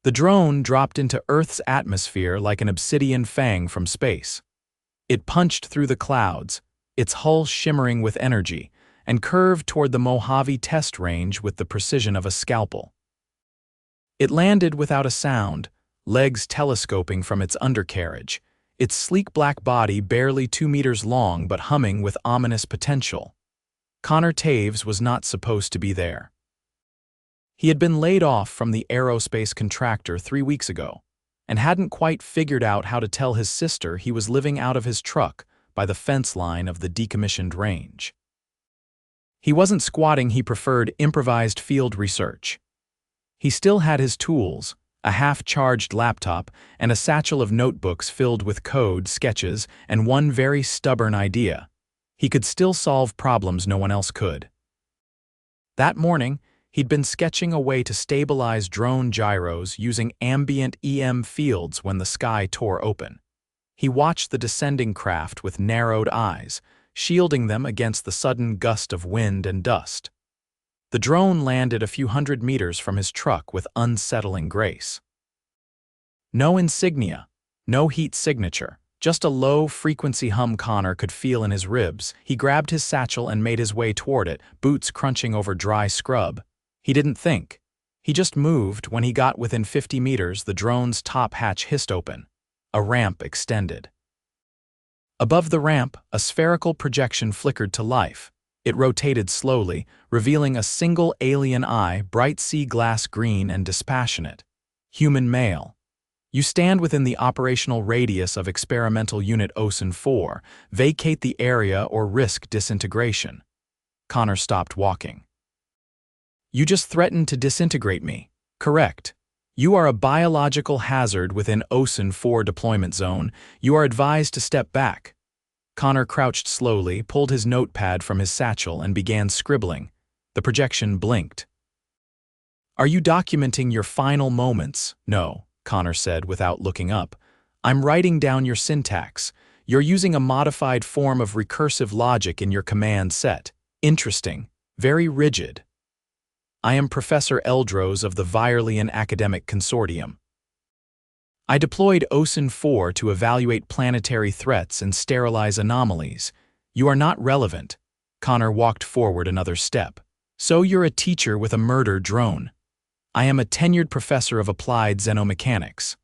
The drone dropped into Earth's atmosphere like an obsidian fang from space. It punched through the clouds, its hull shimmering with energy, and curved toward the Mojave test range with the precision of a scalpel. It landed without a sound, legs telescoping from its undercarriage, its sleek black body barely 2 meters long but humming with ominous potential. Connor Taves was not supposed to be there. He had been laid off from the aerospace contractor 3 weeks ago, and hadn't quite figured out how to tell his sister he was living out of his truck by the fence line of the decommissioned range. He wasn't squatting, he preferred improvised field research. He still had his tools, a half-charged laptop, and a satchel of notebooks filled with code, sketches, and one very stubborn idea. He could still solve problems no one else could. That morning, he'd been sketching a way to stabilize drone gyros using ambient EM fields when the sky tore open. He watched the descending craft with narrowed eyes, shielding them against the sudden gust of wind and dust. The drone landed a few hundred meters from his truck with unsettling grace. No insignia, no heat signature, just a low-frequency hum Connor could feel in his ribs. He grabbed his satchel and made his way toward it, boots crunching over dry scrub. He didn't think. He just moved. When he got within 50 meters, the drone's top hatch hissed open. A ramp extended. Above the ramp, a spherical projection flickered to life. It rotated slowly, revealing a single alien eye, bright sea glass green and dispassionate. Human male. You stand within the operational radius of experimental unit OSIN 4. Vacate the area or risk disintegration. Connor stopped walking. You just threatened to disintegrate me. Correct. You are a biological hazard within OSIN 4 deployment zone. You are advised to step back. Connor crouched slowly, pulled his notepad from his satchel, and began scribbling. The projection blinked. Are you documenting your final moments? No, Connor said without looking up. I'm writing down your syntax. You're using a modified form of recursive logic in your command set. Interesting. Very rigid. I am Professor Eldros of the Virellian Academic Consortium. I deployed OSIN 4 to evaluate planetary threats and sterilize anomalies. You are not relevant. Connor walked forward another step. So you're a teacher with a murder drone. I am a tenured professor of applied xenomechanics.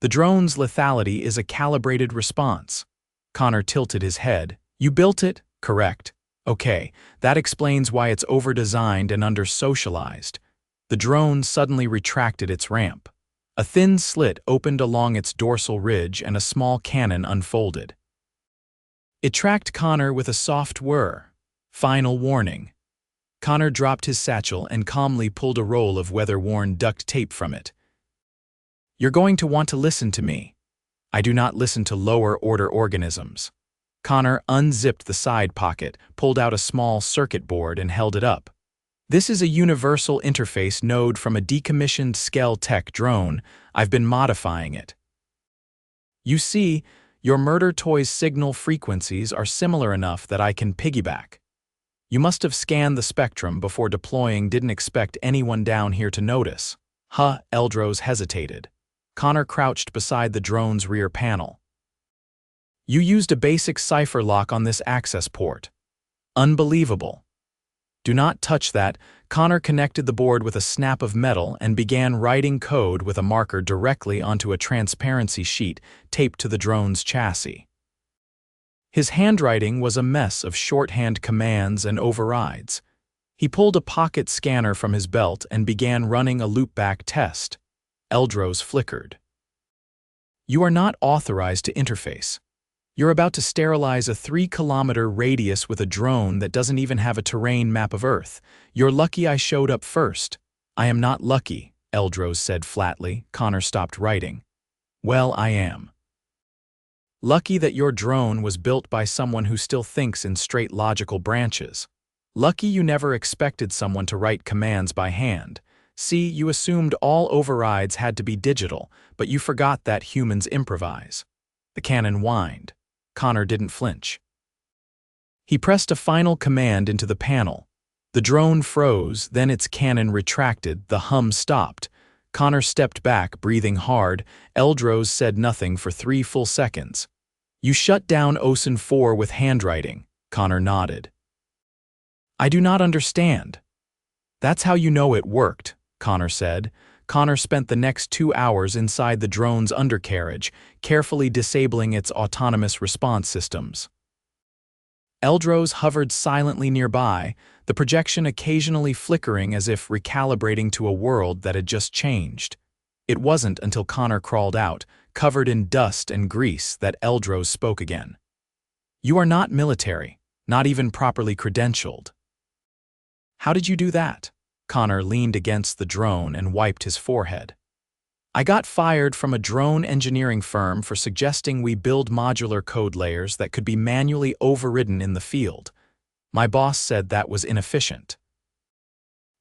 The drone's lethality is a calibrated response. Connor tilted his head. You built it? Correct. Okay, that explains why it's over-designed and under-socialized. The drone suddenly retracted its ramp. A thin slit opened along its dorsal ridge and a small cannon unfolded. It tracked Connor with a soft whir. Final warning. Connor dropped his satchel and calmly pulled a roll of weather-worn duct tape from it. You're going to want to listen to me. I do not listen to lower-order organisms. Connor unzipped the side pocket, pulled out a small circuit board, and held it up. This is a universal interface node from a decommissioned Skell-Tech drone. I've been modifying it. You see, your murder toy's signal frequencies are similar enough that I can piggyback. You must have scanned the spectrum before deploying. Didn't expect anyone down here to notice. Huh, Eldros hesitated. Connor crouched beside the drone's rear panel. You used a basic cipher lock on this access port. Unbelievable. Do not touch that. Connor connected the board with a snap of metal and began writing code with a marker directly onto a transparency sheet taped to the drone's chassis. His handwriting was a mess of shorthand commands and overrides. He pulled a pocket scanner from his belt and began running a loopback test. Eldros flickered. You are not authorized to interface. You're about to sterilize a 3-kilometer radius with a drone that doesn't even have a terrain map of Earth. You're lucky I showed up first. I am not lucky, Eldros said flatly. Connor stopped writing. Well, I am. Lucky that your drone was built by someone who still thinks in straight logical branches. Lucky you never expected someone to write commands by hand. See, you assumed all overrides had to be digital, but you forgot that humans improvise. The cannon whined. Connor didn't flinch. He pressed a final command into the panel. The drone froze, then its cannon retracted, the hum stopped. Connor stepped back, breathing hard. Eldros said nothing for 3 full seconds. You shut down OSIN 4 with handwriting, Connor nodded. I do not understand. That's how you know it worked, Connor said. Connor spent the next 2 hours inside the drone's undercarriage, carefully disabling its autonomous response systems. Eldros hovered silently nearby, the projection occasionally flickering as if recalibrating to a world that had just changed. It wasn't until Connor crawled out, covered in dust and grease, that Eldros spoke again. You are not military, not even properly credentialed. How did you do that? Connor leaned against the drone and wiped his forehead. I got fired from a drone engineering firm for suggesting we build modular code layers that could be manually overridden in the field. My boss said that was inefficient.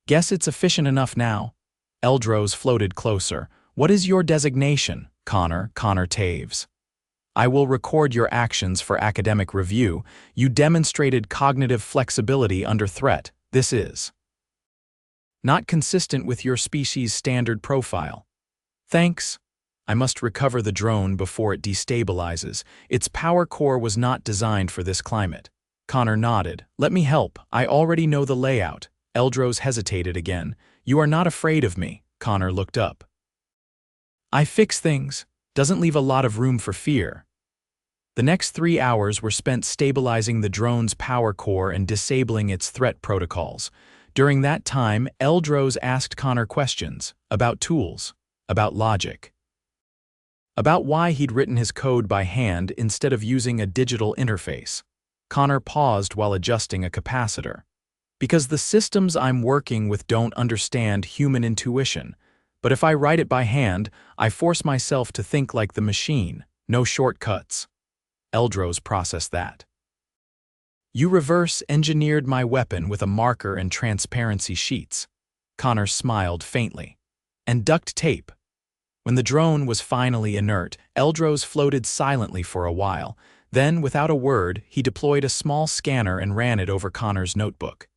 Guess it's efficient enough now. Eldros floated closer. What is your designation, Connor Taves? I will record your actions for academic review. You demonstrated cognitive flexibility under threat. This is not consistent with your species' standard profile. Thanks. I must recover the drone before it destabilizes. Its power core was not designed for this climate. Connor nodded. Let me help. I already know the layout. Eldros hesitated again. You are not afraid of me. Connor looked up. I fix things. Doesn't leave a lot of room for fear. The next 3 hours were spent stabilizing the drone's power core and disabling its threat protocols. During that time, Eldros asked Connor questions about tools, about logic, about why he'd written his code by hand instead of using a digital interface. Connor paused while adjusting a capacitor. Because the systems I'm working with don't understand human intuition, but if I write it by hand, I force myself to think like the machine, no shortcuts. Eldros processed that. You reverse-engineered my weapon with a marker and transparency sheets. Connor smiled faintly. And duct tape. When the drone was finally inert, Eldros floated silently for a while. Then, without a word, he deployed a small scanner and ran it over Connor's notebook.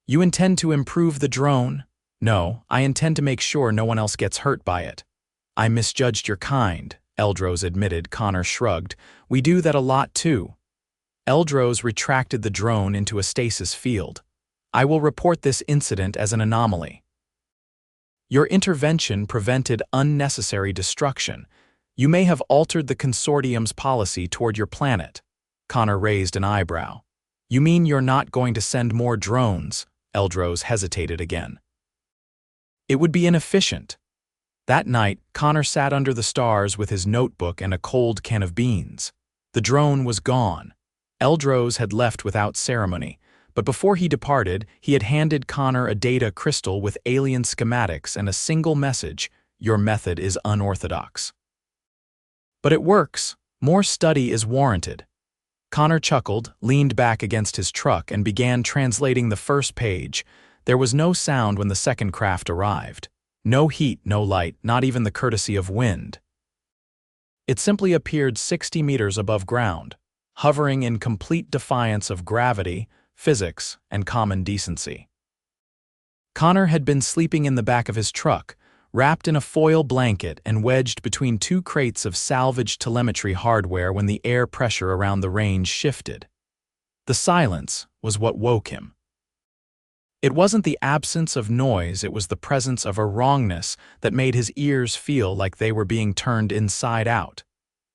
You intend to improve the drone? No, I intend to make sure no one else gets hurt by it. I misjudged your kind, Eldros admitted. Connor shrugged. We do that a lot too. Eldros retracted the drone into a stasis field. I will report this incident as an anomaly. Your intervention prevented unnecessary destruction. You may have altered the consortium's policy toward your planet. Connor raised an eyebrow. You mean you're not going to send more drones? Eldros hesitated again. It would be inefficient. That night, Connor sat under the stars with his notebook and a cold can of beans. The drone was gone. Eldros had left without ceremony, but before he departed, he had handed Connor a data crystal with alien schematics and a single message: your method is unorthodox. But it works. More study is warranted. Connor chuckled, leaned back against his truck, and began translating the first page. There was no sound when the second craft arrived. No heat, no light, not even the courtesy of wind. It simply appeared 60 meters above ground, hovering in complete defiance of gravity, physics, and common decency. Connor had been sleeping in the back of his truck, wrapped in a foil blanket and wedged between 2 crates of salvaged telemetry hardware when the air pressure around the range shifted. The silence was what woke him. It wasn't the absence of noise, it was the presence of a wrongness that made his ears feel like they were being turned inside out.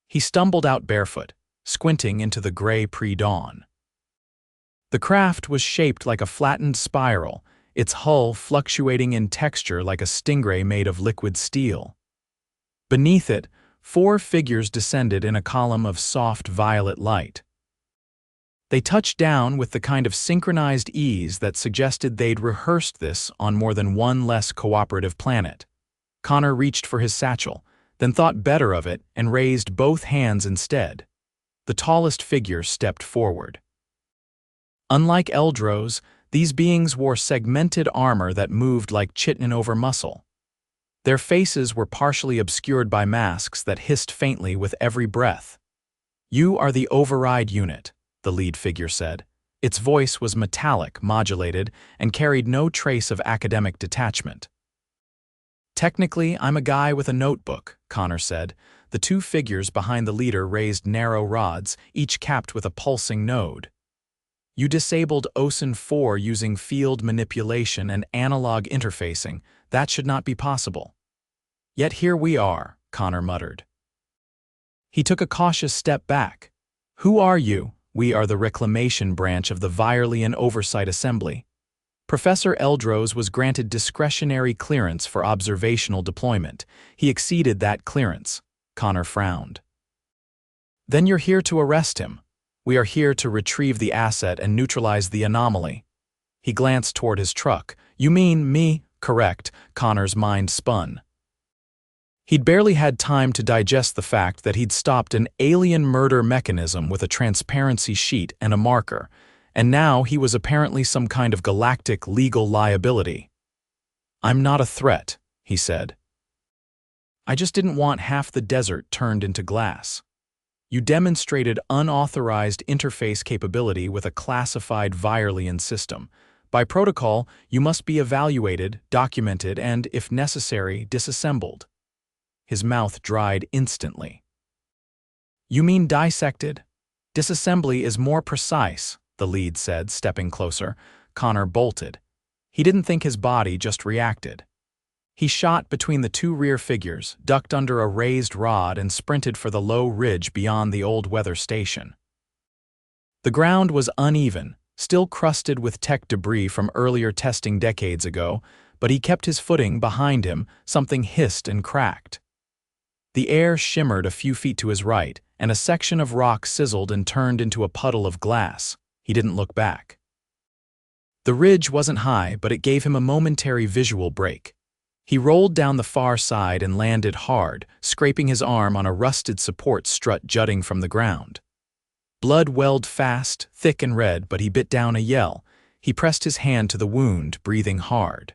He stumbled out barefoot, squinting into the gray pre-dawn. The craft was shaped like a flattened spiral, its hull fluctuating in texture like a stingray made of liquid steel. Beneath it, 4 figures descended in a column of soft violet light. They touched down with the kind of synchronized ease that suggested they'd rehearsed this on more than one less cooperative planet. Connor reached for his satchel, then thought better of it and raised both hands instead. The tallest figure stepped forward. Unlike Eldros, these beings wore segmented armor that moved like chitin over muscle. Their faces were partially obscured by masks that hissed faintly with every breath. You are the override unit, the lead figure said. Its voice was metallic, modulated, and carried no trace of academic detachment. Technically, I'm a guy with a notebook, Connor said. The two figures behind the leader raised narrow rods, each capped with a pulsing node. You disabled OSIN 4 using field manipulation and analog interfacing. That should not be possible. Yet here we are, Connor muttered. He took a cautious step back. Who are you? We are the reclamation branch of the Virellian Oversight Assembly. Professor Eldros was granted discretionary clearance for observational deployment. He exceeded that clearance. Connor frowned. Then you're here to arrest him. We are here to retrieve the asset and neutralize the anomaly. He glanced toward his truck. You mean me? Correct. Connor's mind spun. He'd barely had time to digest the fact that he'd stopped an alien murder mechanism with a transparency sheet and a marker, and now he was apparently some kind of galactic legal liability. I'm not a threat, he said. I just didn't want half the desert turned into glass. You demonstrated unauthorized interface capability with a classified Virelian system. By protocol, you must be evaluated, documented, and, if necessary, disassembled. His mouth dried instantly. You mean dissected? Disassembly is more precise, the lead said, stepping closer. Connor bolted. He didn't think his body just reacted. He shot between the two rear figures, ducked under a raised rod, and sprinted for the low ridge beyond the old weather station. The ground was uneven, still crusted with tech debris from earlier testing decades ago, but he kept his footing behind him. Something hissed and cracked. The air shimmered a few feet to his right, and a section of rock sizzled and turned into a puddle of glass. He didn't look back. The ridge wasn't high, but it gave him a momentary visual break. He rolled down the far side and landed hard, scraping his arm on a rusted support strut jutting from the ground. Blood welled fast, thick and red, but he bit down a yell. He pressed his hand to the wound, breathing hard.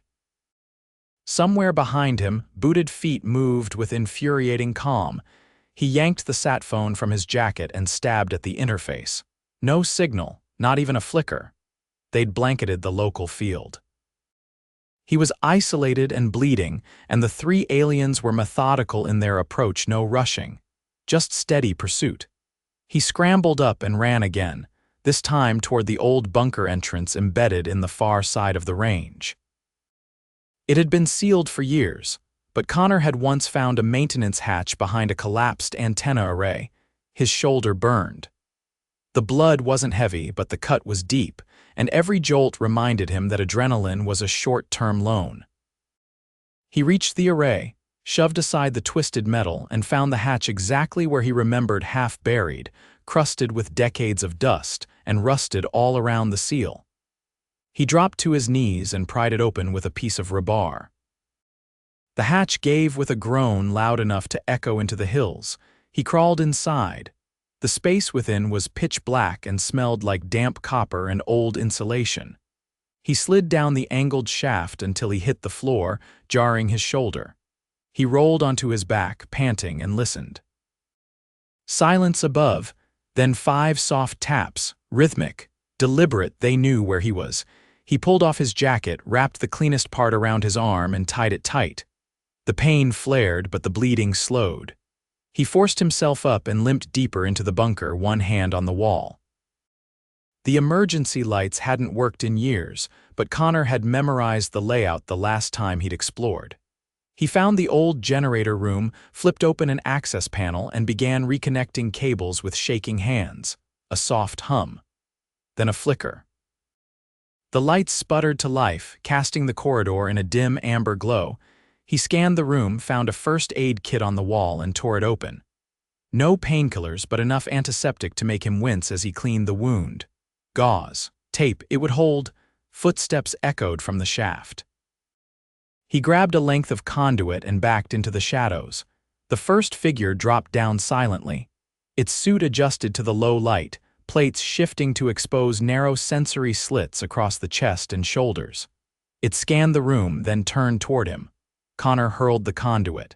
Somewhere behind him, booted feet moved with infuriating calm. He yanked the sat phone from his jacket and stabbed at the interface. No signal, not even a flicker. They'd blanketed the local field. He was isolated and bleeding, and the three aliens were methodical in their approach, no rushing. Just steady pursuit. He scrambled up and ran again, this time toward the old bunker entrance embedded in the far side of the range. It had been sealed for years, but Connor had once found a maintenance hatch behind a collapsed antenna array. His shoulder burned. The blood wasn't heavy, but the cut was deep, and every jolt reminded him that adrenaline was a short-term loan. He reached the array, shoved aside the twisted metal, and found the hatch exactly where he remembered, half-buried, crusted with decades of dust, and rusted all around the seal. He dropped to his knees and pried it open with a piece of rebar. The hatch gave with a groan loud enough to echo into the hills. He crawled inside. The space within was pitch black and smelled like damp copper and old insulation. He slid down the angled shaft until he hit the floor, jarring his shoulder. He rolled onto his back, panting, and listened. Silence above, then 5 soft taps, rhythmic, deliberate. They knew where he was. He pulled off his jacket, wrapped the cleanest part around his arm, and tied it tight. The pain flared, but the bleeding slowed. He forced himself up and limped deeper into the bunker, one hand on the wall. The emergency lights hadn't worked in years, but Connor had memorized the layout the last time he'd explored. He found the old generator room, flipped open an access panel, and began reconnecting cables with shaking hands. A soft hum. Then a flicker. The lights sputtered to life, casting the corridor in a dim amber glow. He scanned the room, found a first aid kit on the wall, and tore it open. No painkillers, but enough antiseptic to make him wince as he cleaned the wound. Gauze, tape, it would hold. Footsteps echoed from the shaft. He grabbed a length of conduit and backed into the shadows. The first figure dropped down silently. Its suit adjusted to the low light, plates shifting to expose narrow sensory slits across the chest and shoulders. It scanned the room, then turned toward him. Connor hurled the conduit.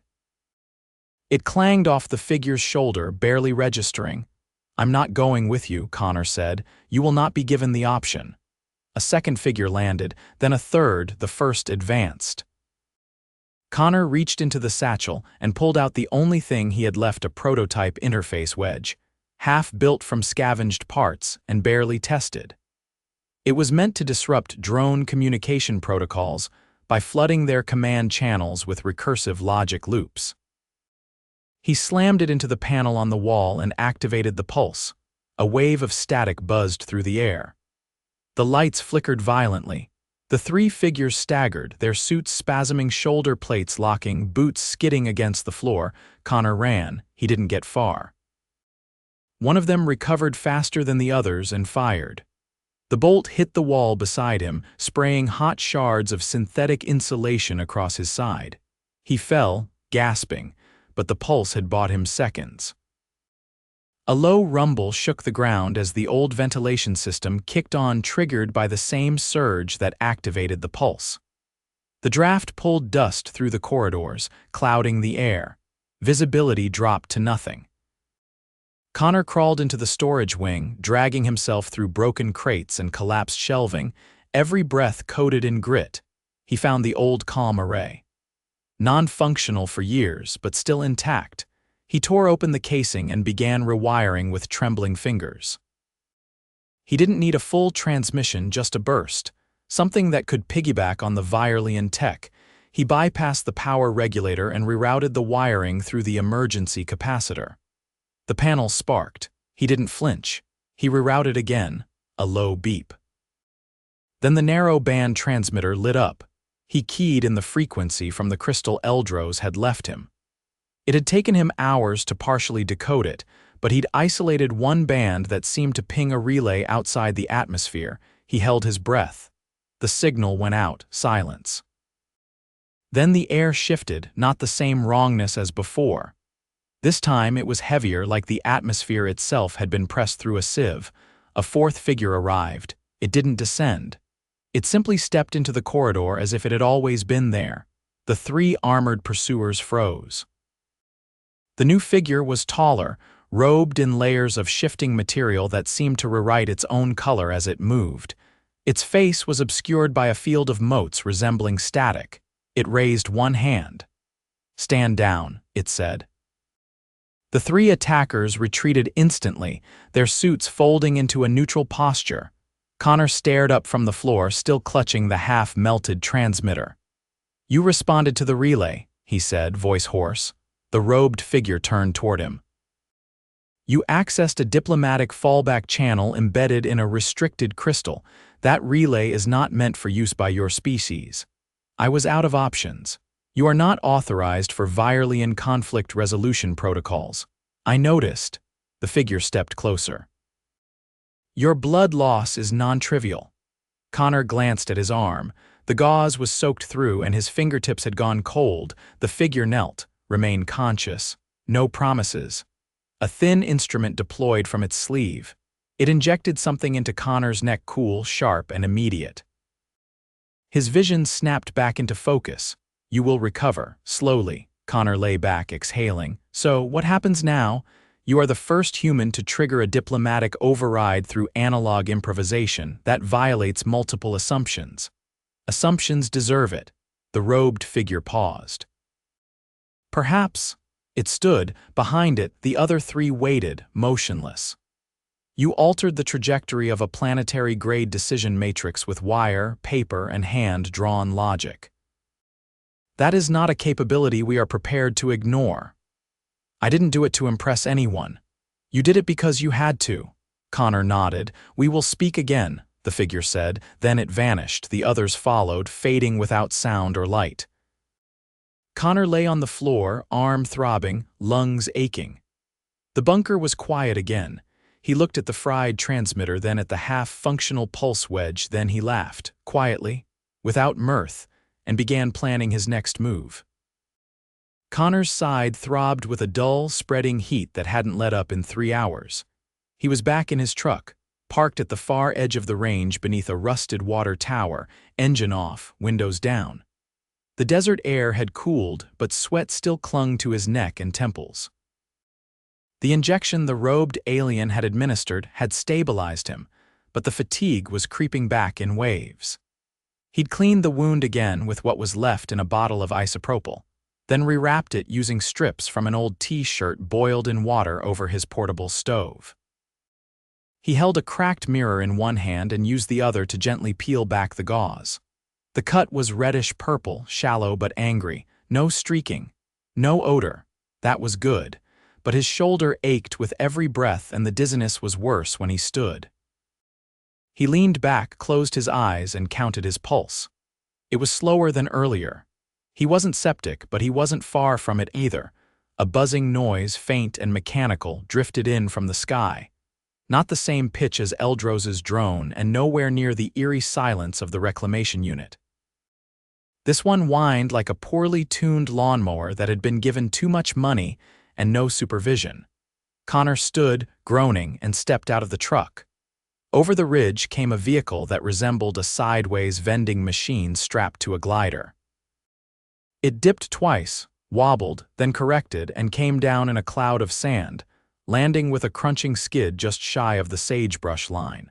It clanged off the figure's shoulder, barely registering. "I'm not going with you," Connor said. "You will not be given the option." A second figure landed, then a third, the first advanced. Connor reached into the satchel and pulled out the only thing he had left, a prototype interface wedge, half built from scavenged parts and barely tested. It was meant to disrupt drone communication protocols by flooding their command channels with recursive logic loops. He slammed it into the panel on the wall and activated the pulse. A wave of static buzzed through the air. The lights flickered violently. The three figures staggered, their suits spasming, shoulder plates locking, boots skidding against the floor. Connor ran. He didn't get far. One of them recovered faster than the others and fired. The bolt hit the wall beside him, spraying hot shards of synthetic insulation across his side. He fell, gasping, but the pulse had bought him seconds. A low rumble shook the ground as the old ventilation system kicked on, triggered by the same surge that activated the pulse. The draft pulled dust through the corridors, clouding the air. Visibility dropped to nothing. Connor crawled into the storage wing, dragging himself through broken crates and collapsed shelving, every breath coated in grit. He found the old comm array. Non-functional for years, but still intact. He tore open the casing and began rewiring with trembling fingers. He didn't need a full transmission, just a burst, something that could piggyback on the Virellian tech. He bypassed the power regulator and rerouted the wiring through the emergency capacitor. The panel sparked. He didn't flinch. He rerouted again, a low beep. Then the narrow band transmitter lit up. He keyed in the frequency from the crystal Eldros had left him. It had taken him hours to partially decode it, but he'd isolated one band that seemed to ping a relay outside the atmosphere. He held his breath. The signal went out, silence. Then the air shifted, not the same wrongness as before. This time it was heavier, like the atmosphere itself had been pressed through a sieve. A fourth figure arrived. It didn't descend. It simply stepped into the corridor as if it had always been there. The three armored pursuers froze. The new figure was taller, robed in layers of shifting material that seemed to rewrite its own color as it moved. Its face was obscured by a field of motes resembling static. It raised one hand. "Stand down," it said. The three attackers retreated instantly, their suits folding into a neutral posture. Connor stared up from the floor, still clutching the half-melted transmitter. "You responded to the relay," he said, voice hoarse. The robed figure turned toward him. "You accessed a diplomatic fallback channel embedded in a restricted crystal. That relay is not meant for use by your species. I was out of options. You are not authorized for Virellian conflict resolution protocols. I noticed." The figure stepped closer. "Your blood loss is non-trivial." Connor glanced at his arm. The gauze was soaked through and his fingertips had gone cold. The figure knelt, remained conscious. No promises. A thin instrument deployed from its sleeve. It injected something into Connor's neck, cool, sharp, and immediate. His vision snapped back into focus. "You will recover, slowly." Connor lay back, exhaling. "So, what happens now? You are the first human to trigger a diplomatic override through analog improvisation that violates multiple assumptions. Assumptions deserve it." The robed figure paused. "Perhaps." It stood. Behind it, the other three waited, motionless. "You altered the trajectory of a planetary-grade decision matrix with wire, paper, and hand-drawn logic. That is not a capability we are prepared to ignore." "I didn't do it to impress anyone. You did it because you had to." Connor nodded. "We will speak again," the figure said. Then it vanished. The others followed, fading without sound or light. Connor lay on the floor, arm throbbing, lungs aching. The bunker was quiet again. He looked at the fried transmitter, then at the half-functional pulse wedge, then he laughed, quietly, without mirth, and began planning his next move. Connor's side throbbed with a dull, spreading heat that hadn't let up in 3 hours. He was back in his truck, parked at the far edge of the range beneath a rusted water tower, engine off, windows down. The desert air had cooled, but sweat still clung to his neck and temples. The injection the robed alien had administered had stabilized him, but the fatigue was creeping back in waves. He'd cleaned the wound again with what was left in a bottle of isopropyl, then rewrapped it using strips from an old t-shirt boiled in water over his portable stove. He held a cracked mirror in one hand and used the other to gently peel back the gauze. The cut was reddish-purple, shallow but angry, no streaking, no odor. That was good, but his shoulder ached with every breath and the dizziness was worse when he stood. He leaned back, closed his eyes, and counted his pulse. It was slower than earlier. He wasn't septic, but he wasn't far from it either. A buzzing noise, faint and mechanical, drifted in from the sky. Not the same pitch as Eldros's drone and nowhere near the eerie silence of the reclamation unit. This one whined like a poorly tuned lawnmower that had been given too much money and no supervision. Connor stood, groaning, and stepped out of the truck. Over the ridge came a vehicle that resembled a sideways vending machine strapped to a glider. It dipped twice, wobbled, then corrected, and came down in a cloud of sand, landing with a crunching skid just shy of the sagebrush line.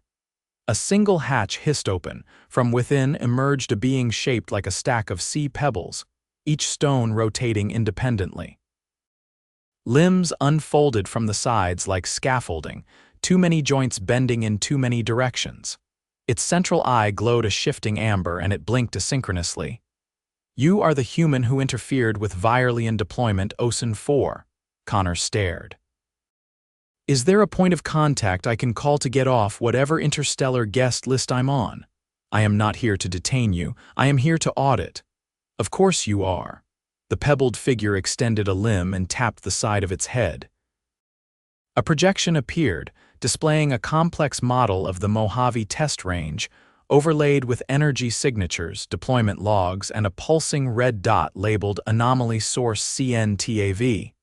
A single hatch hissed open. From within emerged a being shaped like a stack of sea pebbles, each stone rotating independently. Limbs unfolded from the sides like scaffolding, too many joints bending in too many directions. Its central eye glowed a shifting amber and it blinked asynchronously. "You are the human who interfered with Virellian deployment OSIN 4. Connor stared. "Is there a point of contact I can call to get off whatever interstellar guest list I'm on? I am not here to detain you. I am here to audit." "Of course you are." The pebbled figure extended a limb and tapped the side of its head. A projection appeared, displaying a complex model of the Mojave test range, overlaid with energy signatures, deployment logs, and a pulsing red dot labeled Anomaly Source CNTAV.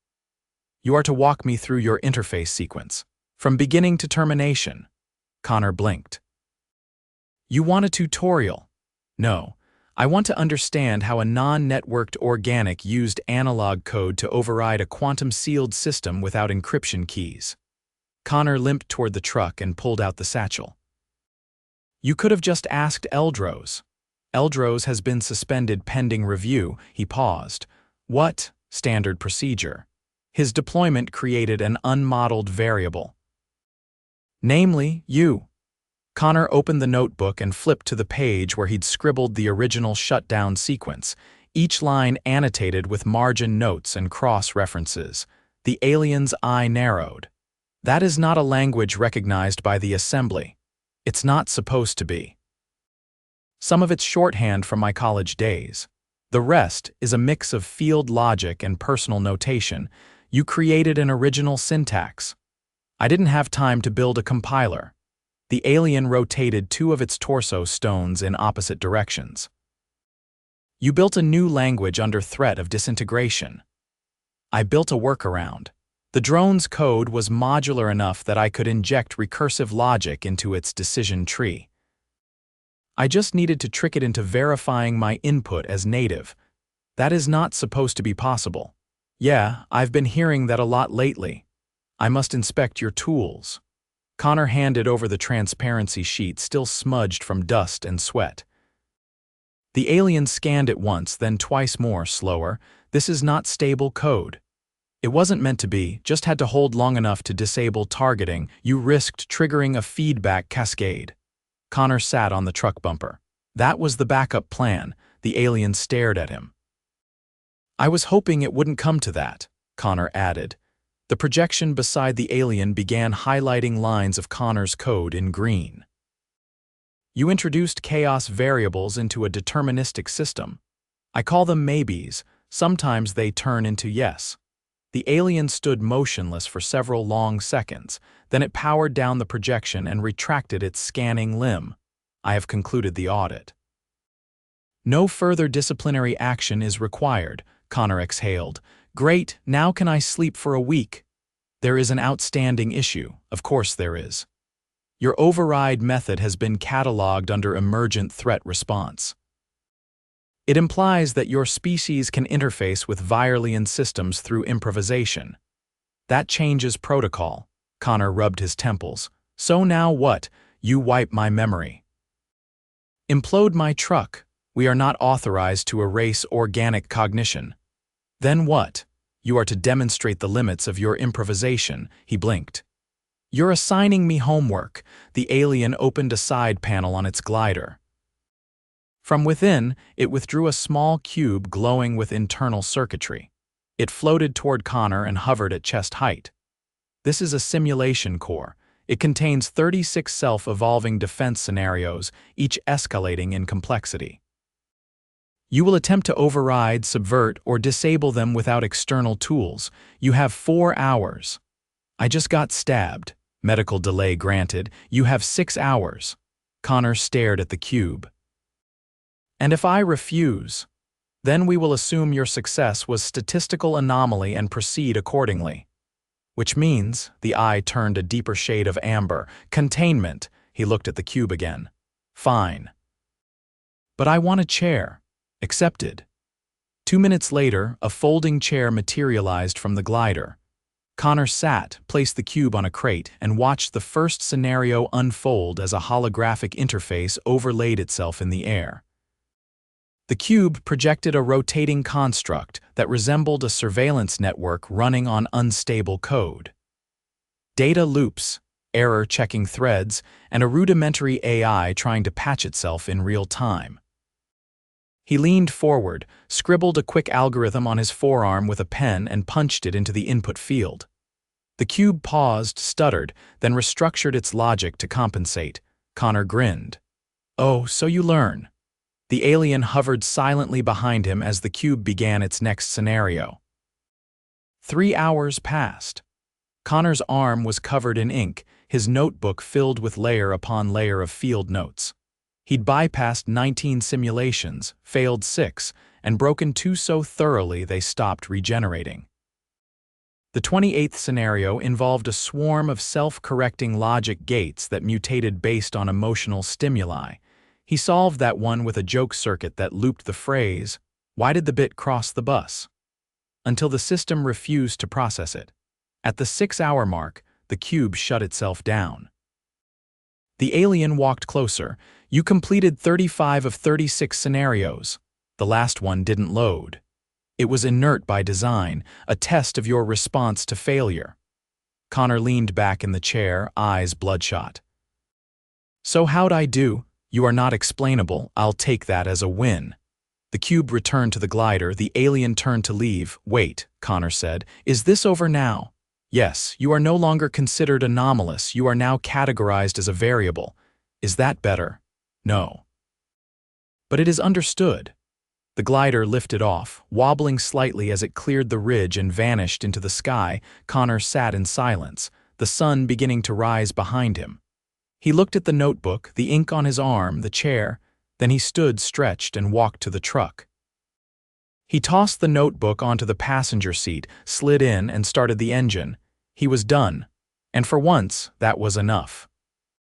"You are to walk me through your interface sequence, from beginning to termination." Connor blinked. "You want a tutorial?" "No. I want to understand how a non-networked organic used analog code to override a quantum-sealed system without encryption keys." Connor limped toward the truck and pulled out the satchel. "You could have just asked Eldros." "Eldros has been suspended pending review." He paused. "What?" "Standard procedure. His deployment created an unmodeled variable." "Namely, you." Connor opened the notebook and flipped to the page where he'd scribbled the original shutdown sequence, each line annotated with margin notes and cross-references. The alien's eye narrowed. "That is not a language recognized by the assembly. It's not supposed to be. Some of it's shorthand from my college days. The rest is a mix of field logic and personal notation. You created an original syntax. I didn't have time to build a compiler." The alien rotated two of its torso stones in opposite directions. "You built a new language under threat of disintegration." "I built a workaround. The drone's code was modular enough that I could inject recursive logic into its decision tree. I just needed to trick it into verifying my input as native. That is not supposed to be possible." "Yeah, I've been hearing that a lot lately. I must inspect your tools." Connor handed over the transparency sheet still smudged from dust and sweat. The alien scanned it once, then twice more, slower. "This is not stable code. It wasn't meant to be, just had to hold long enough to disable targeting. You risked triggering a feedback cascade." Connor sat on the truck bumper. "That was the backup plan." The alien stared at him. "I was hoping it wouldn't come to that," Connor added. The projection beside the alien began highlighting lines of Connor's code in green. "You introduced chaos variables into a deterministic system. I call them maybes. Sometimes they turn into yes." The alien stood motionless for several long seconds. Then it powered down the projection and retracted its scanning limb. "I have concluded the audit." "No further disciplinary action is required," Connor exhaled. "Great, now can I sleep for a week?" "There is an outstanding issue." "Of course there is. Your override method has been cataloged under emergent threat response. It implies that your species can interface with Virellian systems through improvisation. That changes protocol." Connor rubbed his temples. "So now what? You wipe my memory." "Implode my truck," We are not authorized to erase organic cognition. Then what? You are to demonstrate the limits of your improvisation, he blinked. You're assigning me homework. The alien opened a side panel on its glider. From within, it withdrew a small cube glowing with internal circuitry. It floated toward Connor and hovered at chest height. This is a simulation core. It contains 36 self-evolving defense scenarios, each escalating in complexity. You will attempt to override, subvert, or disable them without external tools. You have 4 hours. I just got stabbed. Medical delay granted. You have 6 hours. Connor stared at the cube. And if I refuse, then we will assume your success was statistical anomaly and proceed accordingly. Which means, the eye turned a deeper shade of amber. Containment. He looked at the cube again. Fine. But I want a chair. Accepted. 2 minutes later, a folding chair materialized from the glider. Connor sat, placed the cube on a crate, and watched the first scenario unfold as a holographic interface overlaid itself in the air. The cube projected a rotating construct that resembled a surveillance network running on unstable code. Data loops, error-checking threads, and a rudimentary AI trying to patch itself in real time. He leaned forward, scribbled a quick algorithm on his forearm with a pen and punched it into the input field. The cube paused, stuttered, then restructured its logic to compensate. Connor grinned. Oh, so you learn. The alien hovered silently behind him as the cube began its next scenario. 3 hours passed. Connor's arm was covered in ink, his notebook filled with layer upon layer of field notes. He'd bypassed 19 simulations, failed 6, and broken 2 so thoroughly they stopped regenerating. The 28th scenario involved a swarm of self-correcting logic gates that mutated based on emotional stimuli. He solved that one with a joke circuit that looped the phrase, "Why did the bit cross the bus?" until the system refused to process it. At the 6-hour mark, the cube shut itself down. The alien walked closer. You completed 35 of 36 scenarios. The last one didn't load. It was inert by design, a test of your response to failure. Connor leaned back in the chair, eyes bloodshot. So how'd I do? You are not explainable. I'll take that as a win. The cube returned to the glider. The alien turned to leave. Wait, Connor said. Is this over now? Yes, you are no longer considered anomalous. You are now categorized as a variable. Is that better? No. But it is understood. The glider lifted off, wobbling slightly as it cleared the ridge and vanished into the sky. Connor sat in silence, the sun beginning to rise behind him. He looked at the notebook, the ink on his arm, the chair, then he stood stretched and walked to the truck. He tossed the notebook onto the passenger seat, slid in, and started the engine. He was done, and for once, that was enough.